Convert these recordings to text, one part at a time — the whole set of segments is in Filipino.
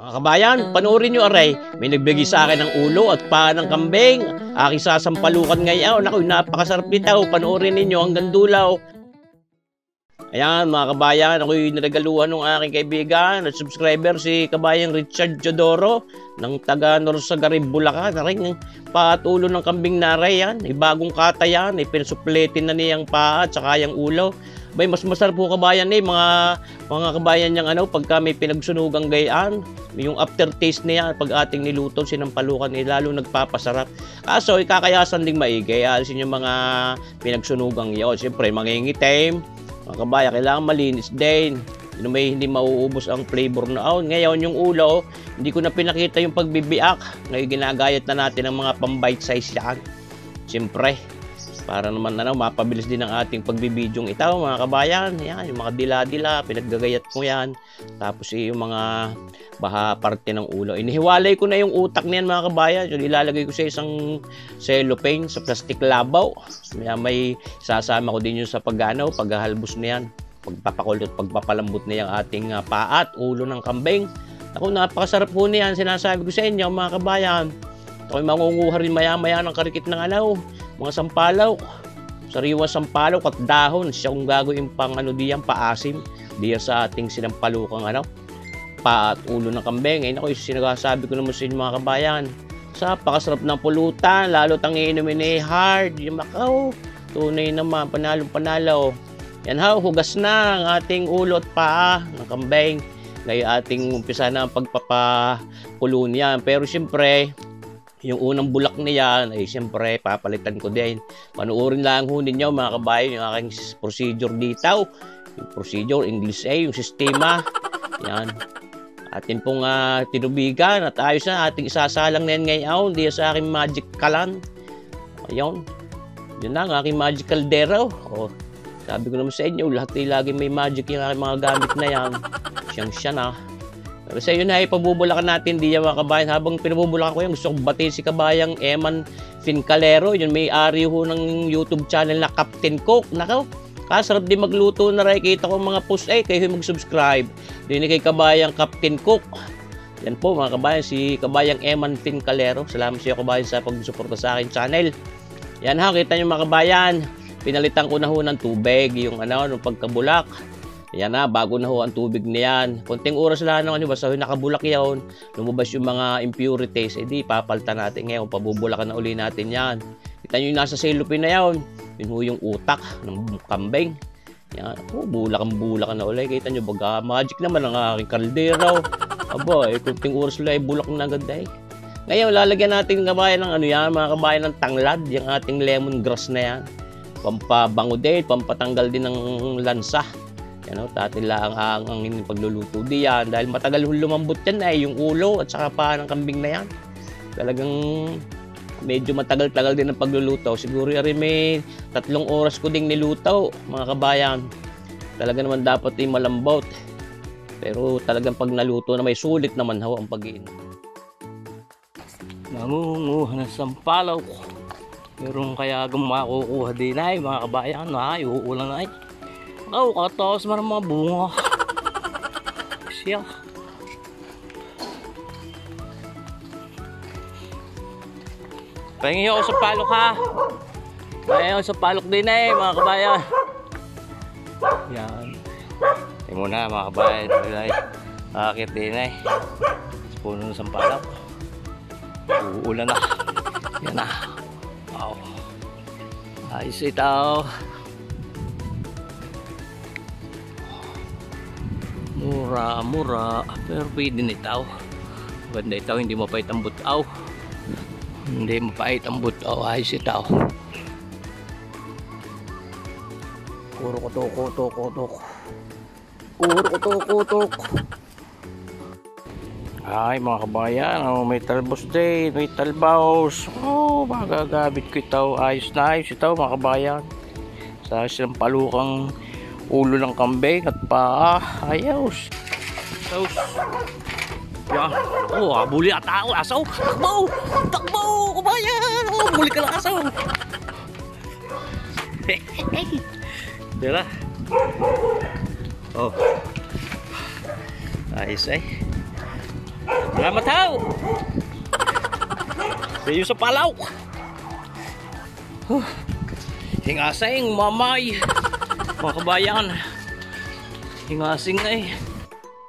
Mga kabayan, panoorin nyo aray. May nagbigay sa akin ng ulo at paa ng kambing. Aking sasampalukan ngayon. Naku, napakasarap nito. Panoorin ninyo hanggang dulaw. Ayan mga kabayan, ako'y niregaluhan ng aking kaibigan at subscriber si kabayang Richard Jodoro ng taga Norsagaray, Bulacan. Aring patulo ng kambing naray yan. Bagong kata yan. Pinasupletin na niyang paa at saka yung ulo. Bay, mas masarap po kabayan mga kabayan niyang pagka may pinagsunugang gayaan, yung aftertaste niya pag ating niluto, sinampalukan lalo nagpapasarap. Kaso ikakayasan ding maigi, alisin yung mga pinagsunugang yun. Siyempre, mangingitim, mga kabayan, kailangan malinis din. Hindi mauubos ang flavor na ngayon yung ulo, hindi ko na pinakita yung pagbibiak. Ngayon ginagayat na natin ang mga pang-bite size yan. Siyempre, para naman mapabilis din ang ating pagbibidyong ito mga kabayan. Yan, yung mga dila-dila, pinaggagayat ko yan. Tapos yung mga baha parte ng ulo. Inihiwalay ko na yung utak niyan mga kabayan. Yung ilalagay ko sa isang cellophane, sa plastic labaw. May sasama ko din yung sa paghahalbos niyan. Pagpapakulot, pagpapalambot na yung ating paa at ulo ng kambing. Ako, napakasarap po niyan. Sinasabi ko sa inyo mga kabayan. Ako'y mangunguha rin maya-maya ng karikit ng mga sampalaw, sariwa sampalaw at dahon. Siya kung gagawin pang diyan, paasim diyan sa ating sinampalukang paa at ulo ng kambing. Ako, sinasabi ko naman sa inyo mga kabayan, sa pakasarap ng pulutan, lalo tang iinumin hard, yung Macau, tunay naman, panalong-panalo. Yan hugas na ang ating ulo at paa ng kambing. Ngayon ating umpisa na ang pagpapakulo niyan. Pero siyempre, yung unang bulak niyan ay siyempre papalitan ko din. Panoorin lang ho ninyo mga kabayan yung aking procedure dito. Yung procedure, English yung sistema. Yan. Atin pong tinubigan at ayos na ating isasalang na yan ngayon. Diyan sa aking magic kalan. Ayun. Yun na ang aking magic caldero. Sabi ko naman sa inyo, lahat lagi may magic yung aking mga gamit na yan. Siyang-siya na. Pero sa iyo na ipabubulakan natin diyan mga kabayan. Habang pinabubulakan ko yan, gusto kong batiin si kabayang Eman Fincalero. Yun may-ari ho ng YouTube channel na Captain Cook. Nakaw, kasarap din magluto na rin. Kita ko mga post kayo mag-subscribe. Din kay kabayang Captain Cook. Yan po mga kabayan, si kabayang Eman Fincalero. Salamat sa iyo kabayan sa pagsuporta sa akin channel. Yan kita nyo mga kabayan. Pinalitan ko na ho ng tubig yung ng pagkabulak. Yan bago na ho ang tubig niyan. Konting oras lang basta nakabulak yan. Lumabas yung mga impurities, di papalitan natin ngayon. Pabubulakan na uli natin yan. Kita nyo yung nasa cellophane na yan. Yun ho yung utak ng kambing. Yan, bulak na uli. Kita nyo baga, magic naman ang aking kaldero. Konting oras lang, bulak na agad Ngayon, lalagyan natin kabayan ng mga kabayan ng tanglad. Yung ating lemongrass na yan. Pampabango din, pampatanggal din ng lansa. Tatila ang pagluluto diyan dahil matagal lumambot yan yung ulo at saka paa ng kambing na yan. Talagang medyo matagal-tagal din ang pagluluto. Siguro rin may 3 oras ko ding niluto mga kabayan. Talaga naman dapat malambot. Pero talagang pag naluto na may sulit naman ang pag-iin. Nangunguha ng sampalaw. Meron kaya makukuha din mga kabayan. Uulan na kataas man ang mga bunga. Siya. Pahingi ako sa palok Pahingi ako sa palok din mga kabayan. Yan. Tingnan mo na mga kabayan. Akit din sa puno ng sampalok. Uulan na. Yan na. Wow. Ayos ito. Mura, pero pwede na ito. Ganda ito, hindi mapait ang butaw. Hindi mapait ang butaw, ayos ito. Puro kutok. Ay mga kabayan, may talbos din, may talbaos. Magagabit ko ito, ayos na ayos ito mga kabayan. Sa isang palukang ulo ng kambing at paa, ayos. Yan. Buli at tao, asaw. Takbo, kabayan. Buli ka lang asaw. Dila. Ayos Salamat ho! See you sa Palaw! Hingasing, mamay! Mga kabayan, hingasing na eh.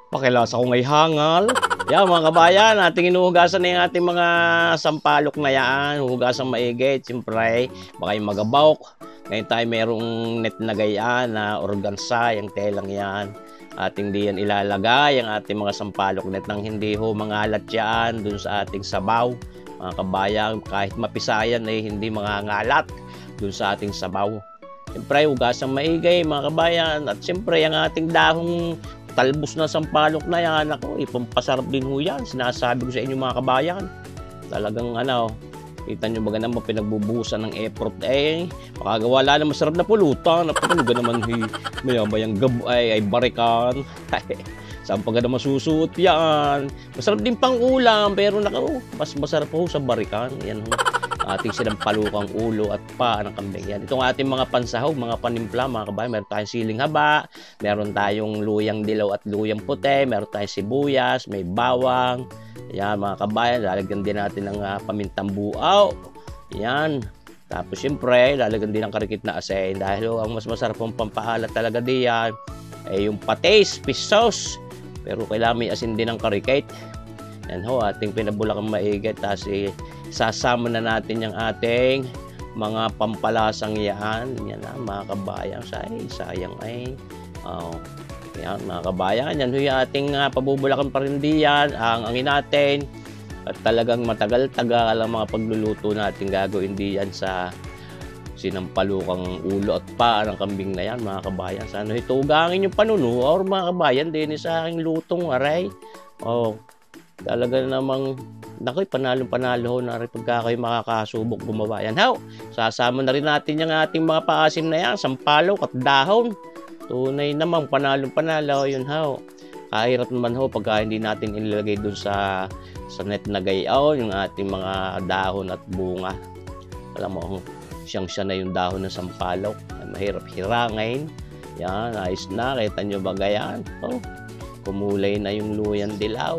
Pakilas ako ngay hangal. Yan mga kabayan, ating inuhugasan na yung ating mga sampalok na yan. Huhugasan maigit, siyempre, baka yung magabawk. Ngayon tayo mayroong net na gayaan na organsa, yung telang yan. Ating di yan ilalagay, ang ating mga sampalok net nang hindi ho mangalat yan dun sa ating sabaw. Mga kabayan, kahit mapisayan ay hindi mangangalat dun sa ating sabaw. Siyempre, hugasan maigay mga kabayan. At siyempre, ang ating dahong talbos na sampalok na yan, ako, ipampasarap din ho yan. Sinasabi ko sa inyo mga kabayan. Talagang kita nyo baga naman pinagbubuhusan ng effort makagawala na masarap na pulutan. Napakaluga naman mayamayang gab ay barikan. Saan pa ganda masusuot yan. Masarap din pang ulam, pero mas masarap po sa barikan. Yan ho. Ating sinampalukang ulo at paa ng kambing yan. Itong ating mga pansahog, mga panimpla, mga kabayan, meron tayong siling haba, meron tayong luyang dilaw at luyang puti, meron tayong sibuyas, may bawang. Yan mga kabayan, lalagyan din natin ng pamintang buaw. Yan. Tapos siyempre, lalagyan din ng karikit na asin dahil ang mas masarap pong pampaalat talaga diyan ay yung patis, fish sauce. Pero kailangan may asin din ng karikit. Yan ho, ating pinabulakang maigit. Tapos sasama na natin yung ating mga pampalasang yan. Yan na mga kabayan. Sayang ay. Yan mga kabayan. Yan ho yung ating pabubulakan pa rin diyan. Ang angin natin. At talagang matagal-tagal ang mga pagluluto natin gagawin diyan sa sinampalukang ulo at paa ng kambing na yan mga kabayan. Sana hitugangin yung panuno or mga kabayan din sa aking lutong aray. Talaga namang nakoy panalong-panalo na rin pagka kayo makakasubok gumawa yan. Sasama na rin natin yung ating mga paasim na yan, sampalok at dahon. Tunay namang panalong-panalo yun Kahirap naman pagka hindi natin ilalagay dun sa net na gayaw yung ating mga dahon at bunga. Alam mo, siyang-siya na yung dahon ng sampalok. Mahirap hirangin. Yan, ayos na. Kita nyo ba gayan? Kumulay na yung luyang dilaw.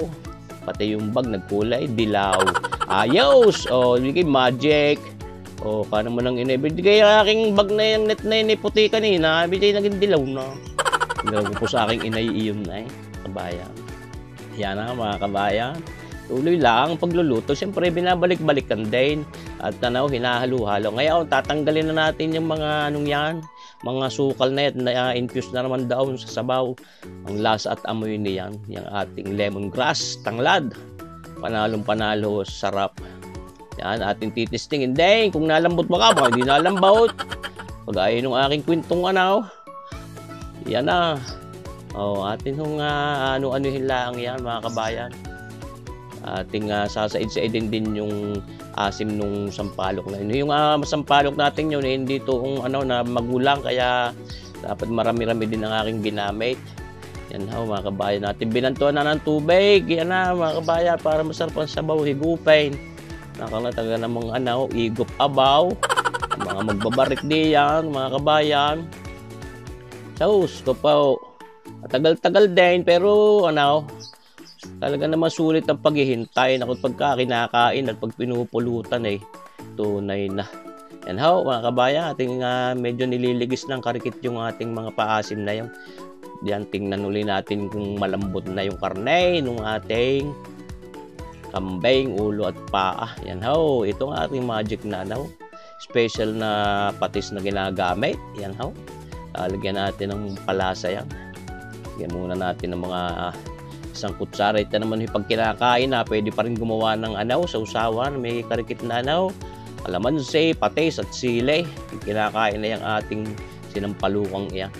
Pati yung bag nagkulay dilaw. Ayos! Bigay magic. Paano mo nang inibigay ang aking bag na yung net na yun puti kanina. Bigay naging dilaw na. Dilaw ko po sa aking inay iyon na kabayan. Yan na mga kabayan. Tuloy lang pagluluto. Siyempre binabalik-balikan din. At hinahalo-halo. Ngayon tatanggalin na natin yung mga mga sukal na yan na infuse na naman daw sa sabaw. Ang lasa at amoy niyan, yung ating lemongrass, tanglad. Panalong-panalo, sarap. Yan, ating titistingin din. Kung nalambot baka hindi nalambot. Pag-ayon ng aking kwentong yan na. Atin hong ano-anuhin lang yan mga kabayan. Ating sasaid-saidin din yung asim nung sampalok na yun. Yung sampalok natin yun, hindi to na magulang, kaya dapat marami-rami din ang aking ginamit. Yan mga kabayan natin. Binantuan na ng tubig. Yan na mga kabayan, para masarap ang sabaw, higupin. Nakalataga namang igop abaw. Mga magbabarik diyan mga kabayan. Saus ko po. Tagal-tagal din, pero talaga naman sulit ang paghihintay. Pagka kinakain at pag pinupulutan tunay na. Yan mga kabayan, ating medyo nililigis ng karikit yung ating mga paasim na yun. Diyan tingnan uli natin kung malambot na yung karne nung ating kambing, ulo at paa. Yan ito ang ating magic na special na patis na ginagamit. Yan lagyan natin ng palasa yan. Lagyan muna natin ng mga isang kutsara. Ito naman pag kinakain pwede pa rin gumawa ng sa usawan. May karikit na kalamansi, patis at sili. Kinakain na yung ating sinampalukang iyan.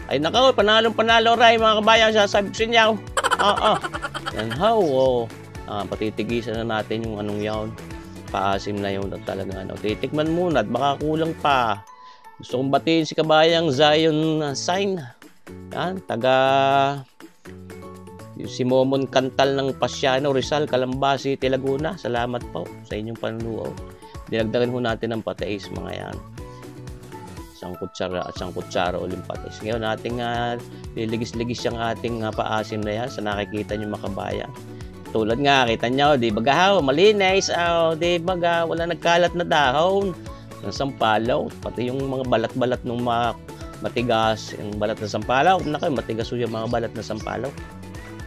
Ay nako, panalong-panalo ray mga kabayan, sasabi ko sa inyo. Yan patitigisan na natin yung yan. Paasim na yun at talagang titikman muna at baka kulang pa. Gusto kong batiin si kabayang Zion Sign. Yan, si Momon Kantal ng Pasiano, Rizal, Calamba City, Laguna. Salamat po sa inyong panunood. Dinagdagan ho natin ng patis mga yan. Isang kutsara ulit patis. Ngayon nating liligis-ligis yung ating paasim na yan sa nakikita nyo makabayan. Tulad nga, kita nyo, di baga, malinis, di baga, wala nagkalat na dahon ng sampalaw. Pati yung mga balat-balat ng mga matigas, yung balat na sampalaw, matigas yung mga balat na sampalaw.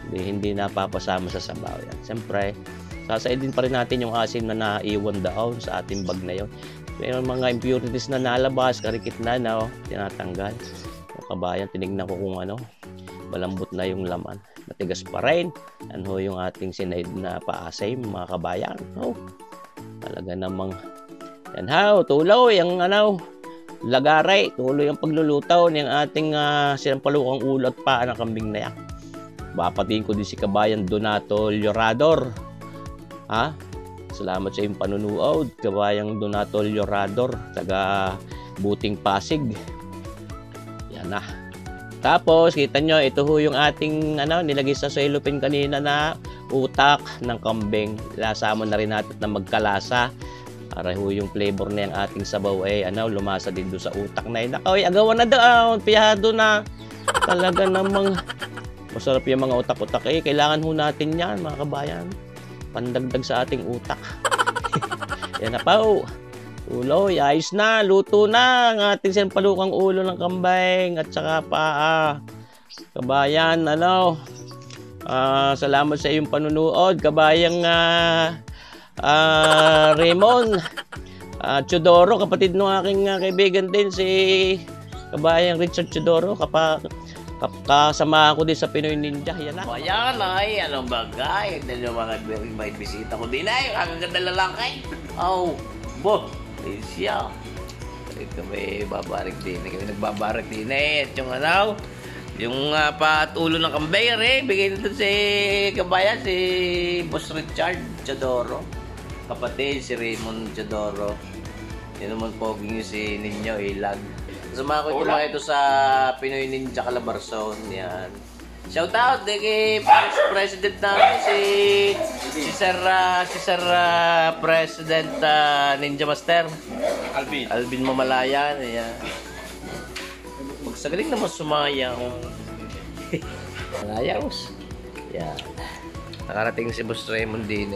Hindi napapasama sa sabaw yan. Siyempre, sasaidin pa rin natin yung asim na naiwan doon sa ating bag na yun. Pero mga impurities na nalabas, karikit na, tinatanggal. Kabayan, tinignan ko kung malambot na yung laman. Matigas pa rin. Yung ating sinaid na paasay, mga kabayan. Talaga namang yan tuloy yung lagaray, tuloy ang paglulutaw ng ating sinampalukang ulo at paa ng kambing na yan. Bapatiin ko din si kabayan Donato Llorador. Salamat sa iyong panunood, kabayang Donato Llorador, taga Buting Pasig. Yan na. Tapos, kita nyo, ito yung ating nilagay sa cellophane kanina na utak ng kambing. Lasama na rin natin na magkalasa. Para yung flavor na yung ating sabaw lumasa din doon sa utak na yun. Agawan na doon, piyado na. Talaga namang masarap yung mga utak-utak. Kailangan natin yan, mga kabayan. Pandagdag sa ating utak. Yan na po. Ulo, ayos na, luto na ang ating sinampalukang ulo ng kambing at saka paa. Kabayan, salamat sa iyong panunood, kabayang Raymond Chodoro, kapatid ng aking kaibigan din, si kabayang Richard Chodoro, kasama ako din sa Pinoy Ninja. Yan na. Ayan ay, anong bagay? Ito yung mga may bisita ko din ay, ang ganda lalaki. Bo, siya. Kami babarik din. Kami nagbabarik din at yung patulo ng kambing bigay nito si kabayan, si Boss Richard Chodoro. Kapatid, si Raymond Chodoro. Yan naman po si Ninyo Ilag. Kasama ko ito sa Pinoy Ninja Calabarzon. Yan. Shout out kay Vice President namin si Sir President Ninja Master Alvin Mamalayan. Ayan. Magsagaling naman sumayaw. Malayaw. Yan. Nakarating si Boss Raymond din